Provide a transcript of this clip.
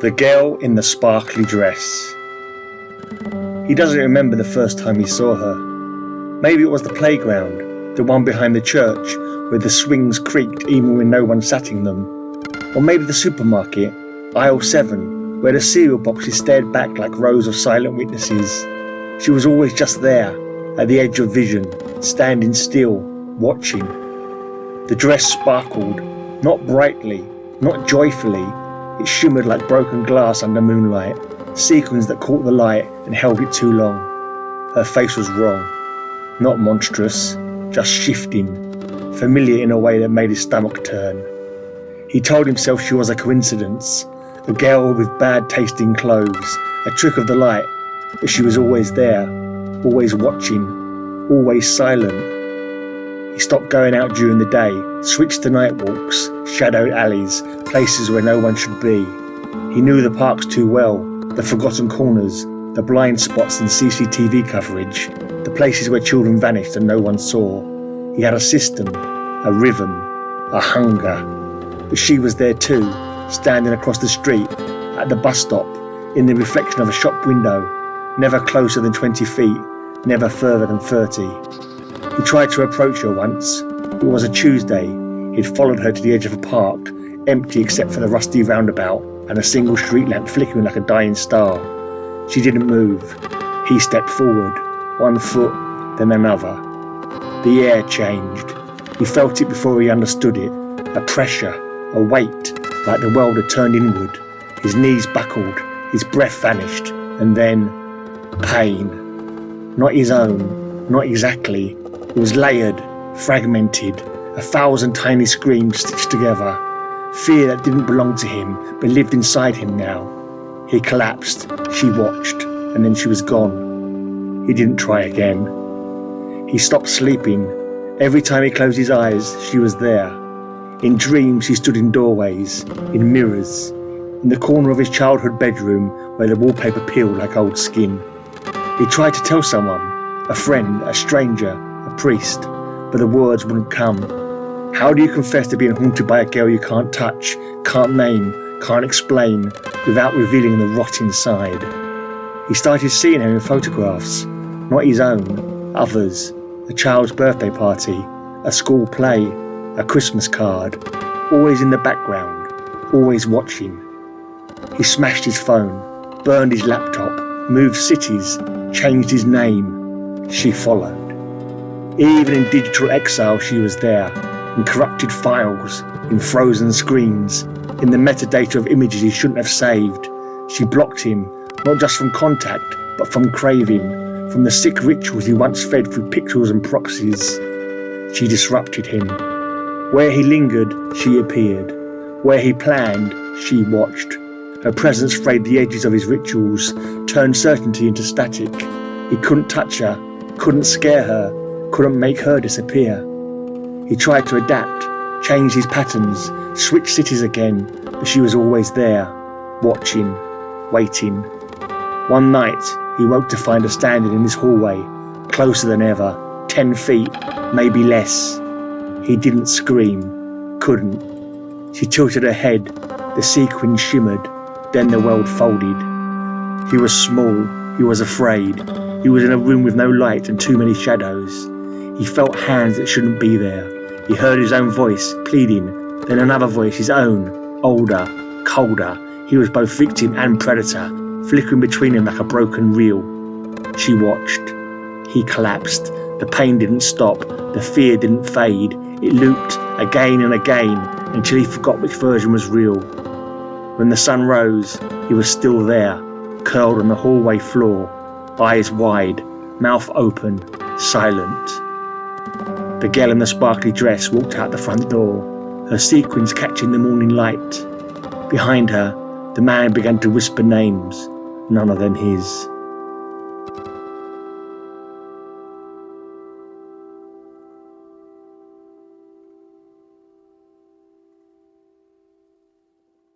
The girl in the sparkly dress. He doesn't remember the first time he saw her. Maybe it was the playground, the one behind the church, where the swings creaked even when no one sat in them. Or maybe the supermarket, aisle 7, where the cereal boxes stared back like rows of silent witnesses. She was always just there, at the edge of vision, standing still, watching. The dress sparkled, not brightly, not joyfully. It shimmered like broken glass under moonlight, sequins that caught the light and held it too long. Her face was wrong, not monstrous, just shifting, familiar in a way that made his stomach turn. He told himself she was a coincidence, a girl with bad tasting clothes, a trick of the light, but she was always there, always watching, always silent. He stopped going out during the day, switched to night walks, shadowed alleys, places where no one should be. He knew the parks too well, the forgotten corners, the blind spots in CCTV coverage, the places where children vanished and no one saw. He had a system, a rhythm, a hunger. But she was there too, standing across the street, at the bus stop, in the reflection of a shop window, never closer than 20 feet, never further than 30. He tried to approach her once. It was a Tuesday. He'd followed her to the edge of a park, empty except for the rusty roundabout and a single street lamp flickering like a dying star. She didn't move. He stepped forward, one foot, then another. The air changed. He felt it before he understood it. A pressure, a weight, like the world had turned inward. His knees buckled, his breath vanished, and then pain. Not his own, not exactly. It was layered, fragmented, 1,000 tiny screams stitched together. Fear that didn't belong to him, but lived inside him now. He collapsed, she watched, and then she was gone. He didn't try again. He stopped sleeping. Every time he closed his eyes, she was there. In dreams, she stood in doorways, in mirrors, in the corner of his childhood bedroom where the wallpaper peeled like old skin. He tried to tell someone, a friend, a stranger, a priest, but the words wouldn't come. How do you confess to being haunted by a girl you can't touch, can't name, can't explain, without revealing the rot inside? He started seeing her in photographs, not his own, others, a child's birthday party, a school play, a Christmas card, always in the background, always watching. He smashed his phone, burned his laptop, moved cities, changed his name. She followed. Even in digital exile she was there, in corrupted files, in frozen screens, in the metadata of images he shouldn't have saved. She blocked him, not just from contact, but from craving, from the sick rituals he once fed through pixels and proxies. She disrupted him. Where he lingered, she appeared. Where he planned, she watched. Her presence frayed the edges of his rituals, turned certainty into static. He couldn't touch her, couldn't scare her, couldn't make her disappear. He tried to adapt, change his patterns, switch cities again, but she was always there, watching, waiting. One night, he woke to find her standing in his hallway, closer than ever, 10 feet, maybe less. He didn't scream, couldn't. She tilted her head, the sequins shimmered, then the world folded. He was small, he was afraid. He was in a room with no light and too many shadows. He felt hands that shouldn't be there. He heard his own voice, pleading, then another voice, his own, older, colder. He was both victim and predator, flickering between them like a broken reel. She watched. He collapsed. The pain didn't stop. The fear didn't fade. It looped again and again until he forgot which version was real. When the sun rose, he was still there, curled on the hallway floor, eyes wide, mouth open, silent. The girl in the sparkly dress walked out the front door, her sequins catching the morning light. Behind her, the man began to whisper names, none of them his.